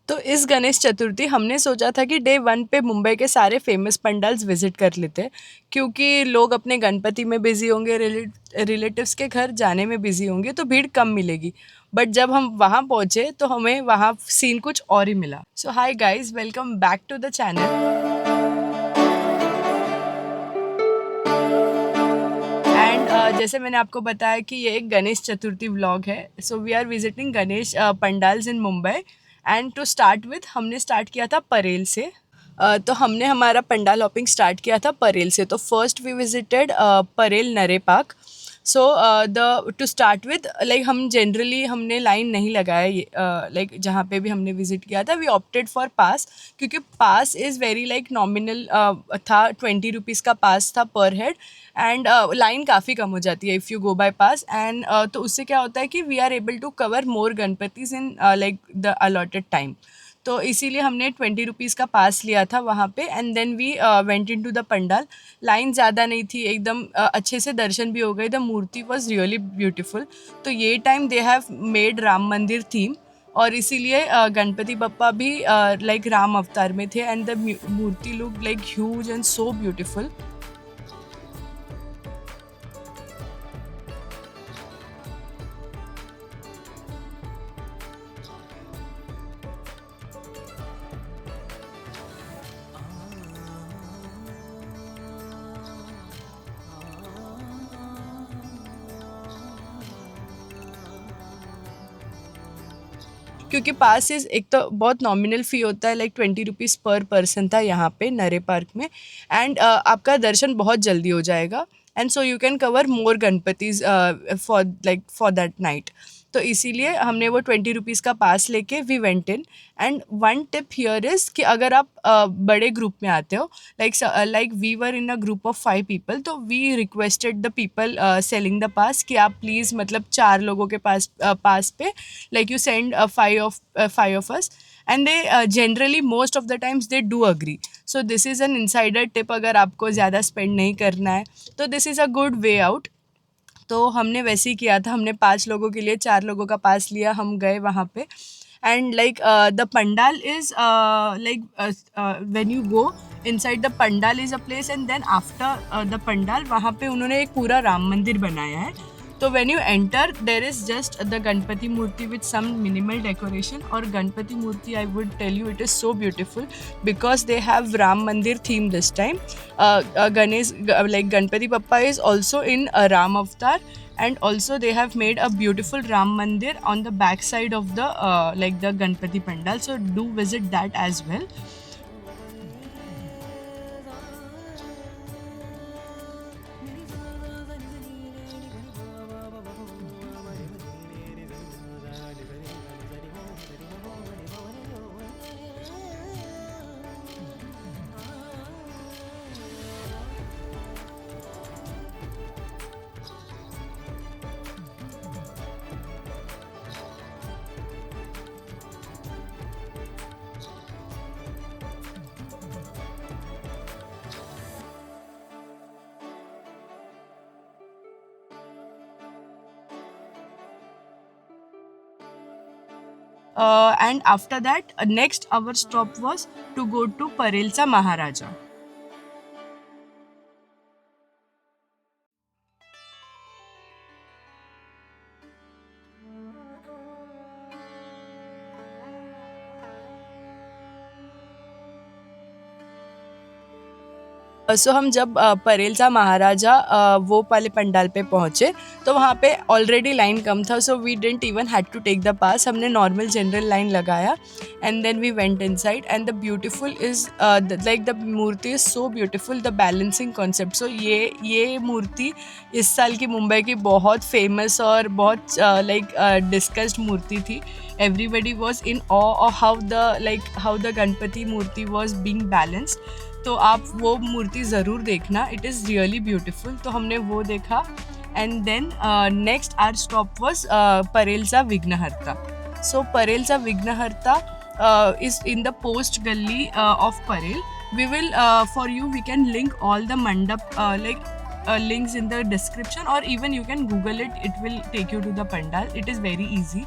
तो इस गणेश चतुर्थी हमने सोचा था कि डे 1 पे मुंबई के सारे फेमस पंडाल्स विज़िट कर लेते हैं, क्योंकि लोग अपने गणपति में बिज़ी होंगे, रिलेटिव्स के घर जाने में बिज़ी होंगे, तो भीड़ कम मिलेगी। बट जब हम वहाँ पहुँचे तो हमें वहाँ सीन कुछ और ही मिला। So hi guys, welcome back to the channel. And जैसे मैंने आपको बताया कि ये एक गणेश चतुर्थी व्लॉग है। So we are visiting Ganesh pandals in Mumbai. And to start with हमने स्टार्ट किया था परेल से। तो हमने हमारा पंडाल हॉपिंग स्टार्ट किया था परेल से। तो first we visited Parel Nare park. So the two start with like हम जनरली हमने लाइन नहीं लगाया, लाइक जहाँ पे भी हमने विजिट किया था वी ऑप्टेड फॉर पास, क्योंकि पास इज़ वेरी लाइक नॉमिनल था। 20 रुपीज़ का पास था पर हेड। एंड लाइन काफ़ी कम हो जाती है if you go by pass. And तो उससे क्या होता है कि we are able to cover more Ganpatis in like the allotted time. तो इसीलिए हमने 20 रुपीज़ का पास लिया था वहाँ पे। And then we went in to the pandal. Line ज़्यादा नहीं थी, एकदम अच्छे से दर्शन भी हो गए। The murti was really beautiful. तो ये time they have made Ram Mandir theme, और इसीलिए गणपति बप्पा भी लाइक राम अवतार में थे। And the murti look like huge and so beautiful. क्योंकि पासेस एक तो बहुत नॉमिनल फ़ी होता है, लाइक 20 रुपीज़ पर पर्सन था यहाँ पे नरे पार्क में। एंड आपका दर्शन बहुत जल्दी हो जाएगा। And so you can cover more Ganpatis for that night. तो इसीलिए हमने वो 20 रुपीज़ का पास लेके we went in. And one tip here is कि अगर आप बड़े ग्रुप में आते हो, like we were in a group of 5 people, तो we requested the people selling the pass कि आप प्लीज़ मतलब 4 लोगों के पास पे like you send five of us, and they generally most of the times they do agree. So this is an insider tip, अगर आपको ज़्यादा स्पेंड नहीं करना है तो this is a good way out. तो हमने वैसे ही किया था, हमने 5 लोगों के लिए 4 लोगों का पास लिया, हम गए वहाँ पे। And like the pandal is like when you go inside the pandal is a place, and then after the pandal वहाँ पे उन्होंने एक पूरा राम मंदिर बनाया है। तो when you enter there is just the Ganpati Murti with some minimal decoration, or Ganpati Murti I would tell you it is so beautiful because they have Ram Mandir theme this time. Ganesh like Ganpati Bappa is also in a Ram avatar, and also they have made a beautiful Ram Mandir on the back side of the like the Ganpati Pandal, so do visit that as well. And after that, next our stop was to go to Parelsa Maharaja. सो हम जब परेलसा महाराजा वो वाले पंडाल पे पहुँचे तो वहाँ पे already line कम था, so we didn't even had to take the pass. हमने नॉर्मल जनरल लाइन लगाया and then we went inside. And the beautiful is like the मूर्ति is so beautiful, the balancing concept. So ये मूर्ति इस साल की मुंबई की बहुत फेमस और बहुत लाइक डिस्कस्ड मूर्ति थी। Everybody was in awe of how the Ganpati murti was being balanced. तो आप वो मूर्ति ज़रूर देखना, इट इज़ रियली ब्यूटीफुल। तो हमने वो देखा। And then next our stop was Parelcha Vighnaharta. So परेलसा विघ्नहर्ता is in the post gully of Parel. We will for you we can link all the mandap links in the description, or even you can google it will take you to the pandal. It is very easy.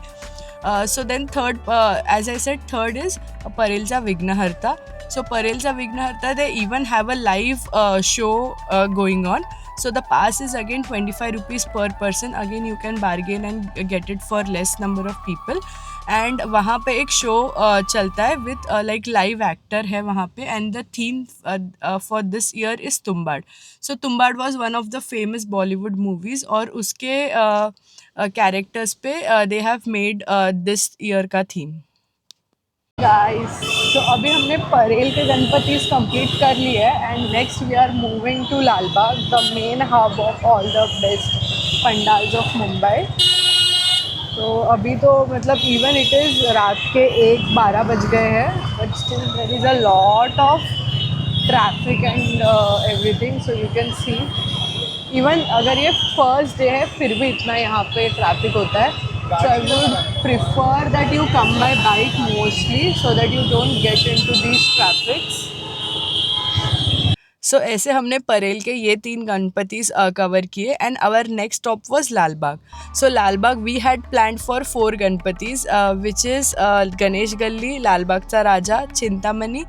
So then third, as I said, third is Parelza Vignaharta. So Parelza Vignaharta, they even have a live show going on. So the pass is again 25 rupees per person. Again you can bargain and get it for less number of people. And वहाँ पे एक show चलता है with like live actor है वहाँ पे, and the theme for this year is Tumbbad. So Tumbbad was one of the famous Bollywood movies, और उसके कैरेक्टर्स पे दे हैव मेड दिस ईयर का थीम. गाइस, तो अभी हमने परेल के गणपति कंप्लीट कर लिए है, and next we are moving to Lalbaug, the main hub of all the best pandals of Mumbai. तो अभी तो मतलब इवन इट इज़ रात के 1:12 बज गए हैं, but still there is a lot of traffic and everything. So you can see even अगर ये फर्स्ट डे है फिर भी इतना यहाँ पे ट्रैफिक होता है. So I would prefer that you come by bike mostly so that you don't get into these traffics. So ऐसे हमने परेल के ये 3 गणपतिस कवर किए, and our next stop was Lalbaug. So Lalbaug we had planned for 4 Ganpatis which is Ganesh Galli, Lalbaugcha Raja, Chintamani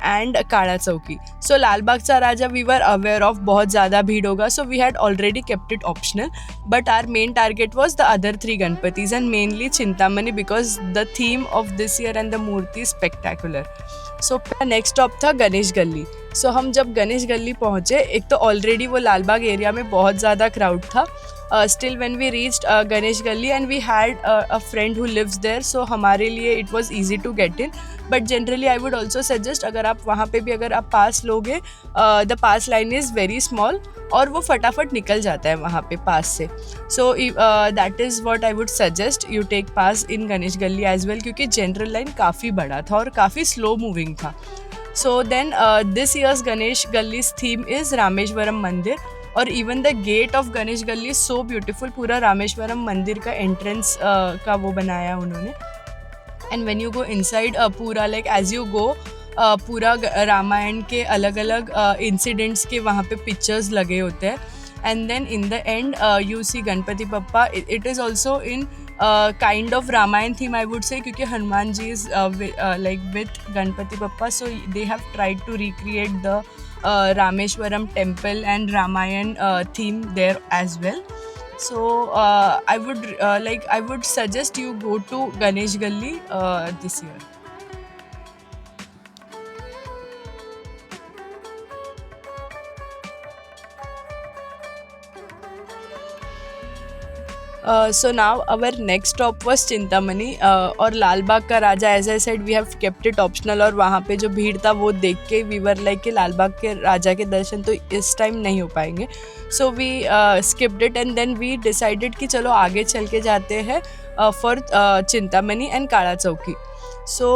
and Kala Chowki. So Lalbaugcha Raja we were aware of बहुत ज़्यादा भीड़ होगा, so we had already kept it optional, but our main target was the other 3 Ganpatis and mainly Chintamani because the theme of this year and the मूर्ति spectacular. So next stop था गणेश गली. सो हम जब गणेश गली पहुँचे, एक तो ऑलरेडी वो लालबाग एरिया में बहुत ज़्यादा क्राउड था. Still when we reached Ganesh Galli and we had a friend who lives there, so हमारे लिए it was easy to get in. But generally I would also suggest, अगर आप वहाँ पे भी अगर आप पास लोगे, the pass line is very small और वो फटाफट निकल जाता है वहाँ पे पास से. So that is what I would suggest, you take pass in Ganesh Galli as well, क्योंकि जनरल लाइन काफ़ी बड़ा था और काफ़ी स्लो मूविंग था. So then this year's Ganesh Gully's theme is Rameshwaram Mandir, और even the gate of Ganesh Gully is so beautiful. पूरा रामेश्वरम मंदिर का entrance का वो बनाया उन्होंने. And when you go inside, पूरा like as you go, पूरा रामायण के अलग अलग incidents के वहाँ पे pictures लगे होते हैं. And then in the end you see Ganpati Bappa. It is also in kind of Ramayan theme, I would say, क्योंकि Hanuman ji is like with Ganpati Bappa, so they have tried to recreate the Rameshwaram temple and Ramayan theme there as well. So I would suggest you go to Ganesh Gully this year. So now our next stop was चिंतामणी, और लालबाग का Raja, as I said we have kept it optional, और वहाँ पे जो भीड़ था वो देख के वी वर लाइक कि लालबाग के राजा के दर्शन तो इस टाइम नहीं हो पाएंगे. So we skipped it and then we decided कि चलो आगे चल के जाते हैं फॉर चिंतामणी एंड काड़ा चौकी. So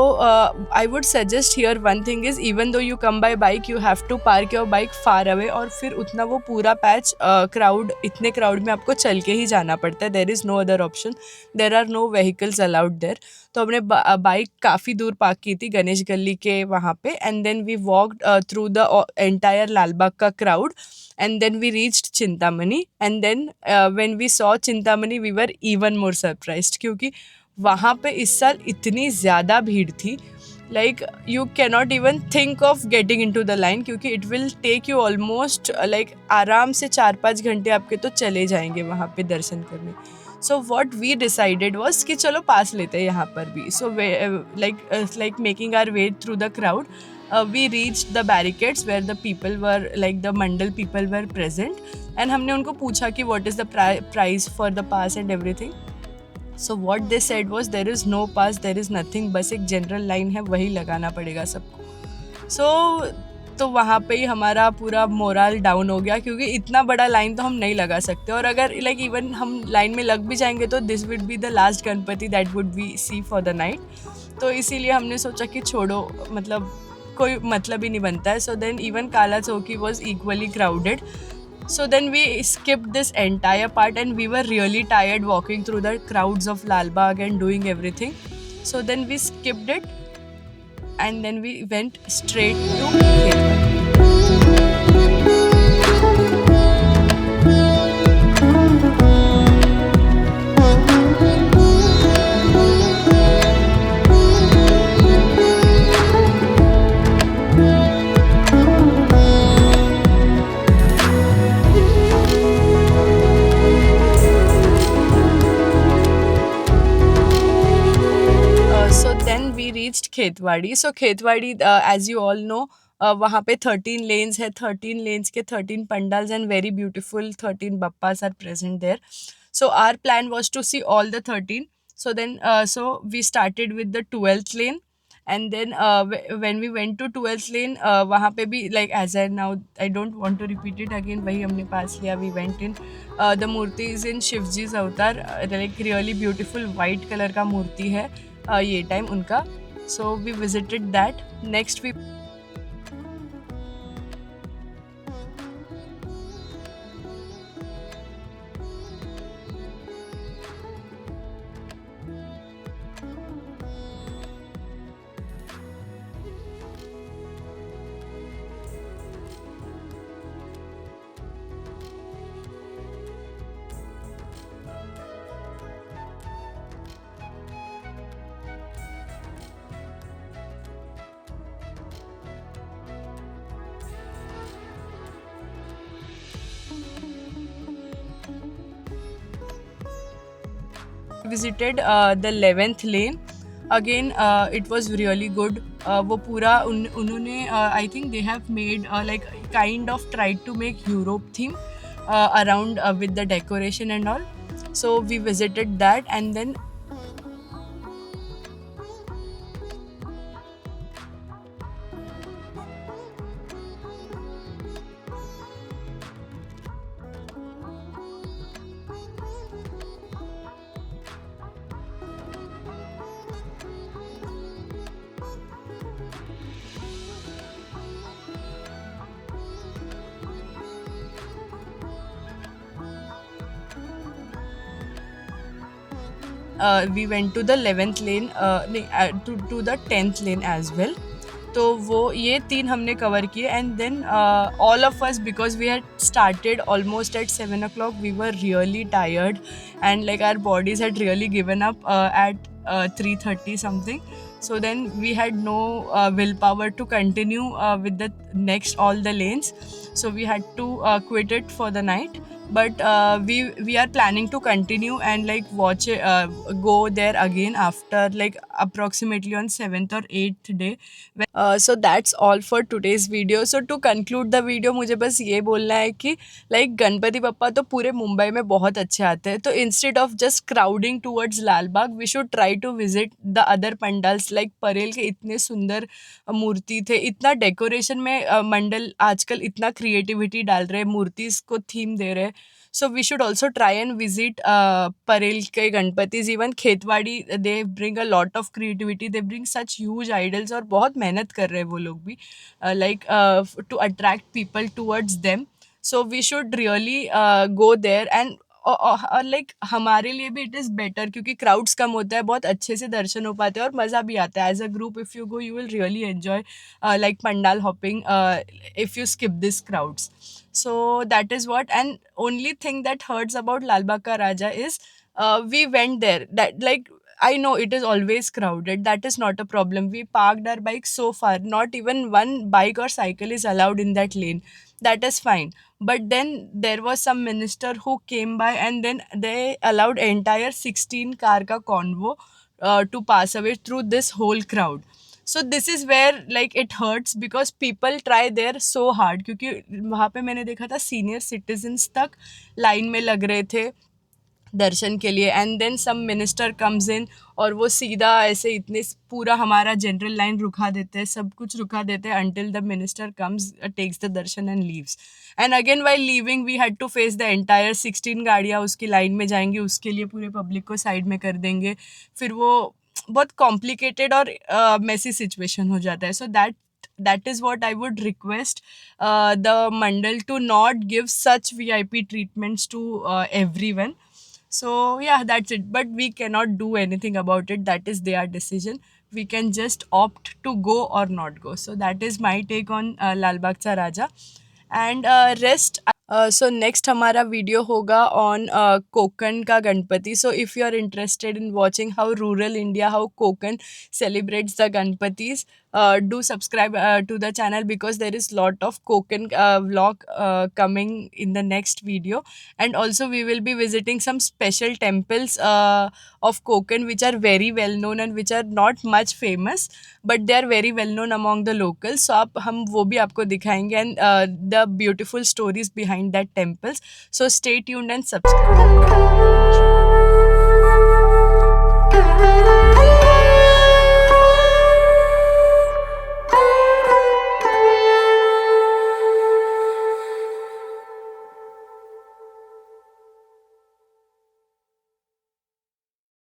I would suggest here one thing is, even though you come by bike, you have to park your bike far away, और फिर उतना वो पूरा पैच क्राउड, इतने क्राउड में आपको चल के ही जाना पड़ता है. there is no other option, there are no vehicles allowed there. तो हमने बाइक काफ़ी दूर पार्क की थी गणेश गली के वहाँ पे, and then we walked through the entire Lalbaug का crowd, and then we reached Chintamani, and then when we saw Chintamani we were even more surprised, क्योंकि वहाँ पे इस साल इतनी ज़्यादा भीड़ थी, like you cannot even think of getting in to the line, क्योंकि it will take you almost like आराम से 4-5 घंटे आपके तो चले जाएंगे वहाँ पे दर्शन करने. So what we decided was कि चलो पास लेते हैं यहाँ पर भी. So like making our way through the crowd, we reached the barricades where the people were like the mandal people were present, and हमने उनको पूछा कि what is the price for the pass and everything. So what they said was there is no pass, there is nothing, बस एक general line है वही लगाना पड़ेगा सबको. तो वहाँ पे ही हमारा पूरा मोरल डाउन हो गया, क्योंकि इतना बड़ा लाइन तो हम नहीं लगा सकते, और अगर लाइक इवन हम लाइन में लग भी जाएंगे तो this would be the last Ganpati that would be seen for the night. तो इसीलिए हमने सोचा कि छोड़ो, मतलब कोई मतलब ही नहीं बनता है. सो देन इवन काला चौकी was equally crowded. So then we skipped this entire part, and we were really tired walking through the crowds of Lalbagh and doing everything. So then we skipped it, and then we went straight to Khetwal. Reached Khetwadi. So Khetwadi, as you all know, वहाँ पे 13 lanes है. 13 lanes के 13 pandals and very beautiful 13 Bappas are present there. So our plan was to see all the 13. So then, so we started with the 12th lane, and then when we went to 12th lane, वहाँ पे भी like as I now I don't want to repeat it again, वही हमने पास लिया. We went in, the Murthy is in शिवजी's अवतार, like really beautiful white color का मूर्ति है ये time उनका. So we visited that. Next we visited the 11th lane. Again, it was really good. वो पूरा उन्होंने I think they have made like kind of tried to make Europe theme around with the decoration and all. So we visited that, and then we went to the 11th lane, to the 10th lane as well. तो वो ये 3 हमने cover किए. And then all of us, because we had started almost at 7 o'clock, we were really tired and like our bodies had really given up at 3:30 something. So then we had no willpower to continue with the next all the lanes. So we had to quit it for the night. But we are planning to continue and like watch it, go there again after like approximately on 7th or 8th day. So that's all for today's video. So to conclude the video, मुझे बस ये बोलना है कि like Ganpati Bappa तो पूरे मुंबई में बहुत अच्छे आते हैं. तो instead of just crowding towards Lal Bagh, we should try to visit the other pandals. like Parel के इतने सुंदर मूर्ति थे, इतना डेकोरेशन में मंडल आजकल इतना क्रिएटिविटी डाल रहे हैं, मूर्ति को थीम दे रहे हैं. So we should also try and visit Parel ke Ganpatis. Even Khetwadi, they bring a lot of creativity. They bring such huge idols और बहुत मेहनत कर रहे हैं वो लोग भी, like to attract people towards them. So we should really go there. And और लाइक हमारे लिए भी इट इज़ बेटर, क्योंकि क्राउड्स कम होता है, बहुत अच्छे से दर्शन हो पाते हैं और मज़ा भी आता है. As a group if you go, you will really enjoy like pandal hopping if you skip these crowds. So that is what. And only thing that hurts about Lal Bagh Ka Raja is we went there, that like I know it is always crowded, that is not a problem. We parked our bike so far, not even one bike or cycle is allowed in that lane. That is fine. But then there was some minister who came by, and then they allowed entire 16 car ka convo to pass away through this whole crowd. So this is where like it hurts, because people try there so hard. क्योंकि वहाँ पे मैंने देखा था senior citizens तक line में लग रहे थे दर्शन के लिए. And then some minister comes in और वो सीधा ऐसे इतने पूरा हमारा जनरल लाइन रुका देते हैं, सब कुछ रुका देते हैं until the minister comes, takes the darshan and leaves. And again while leaving we had to face the entire 16 गाड़ियाँ उसकी लाइन में जाएंगी, उसके लिए पूरे पब्लिक को साइड में कर देंगे. फिर वो बहुत कॉम्प्लिकेटेड और मेसी सिचुएशन हो जाता है. सो that is what I would request the mandal to not give such VIP treatments to everyone. So yeah, that's it. But we cannot do anything about it. That is their decision. We can just opt to go or not go. So that is my take on Lal Bagh Cha Raja. And rest. So next हमारा video होगा on Konkan का Ganpati. So if you are interested in watching how rural India, how Konkan celebrates the Ganpatis, do subscribe to the channel, because there is lot of Konkan vlog coming in the next video. And also we will be visiting some special temples of Konkan, which are very well known and which are not much famous, but they are very well known among the locals. So आप हम वो भी आपको दिखाएंगे, and the beautiful stories behind that temples. So stay tuned and subscribe.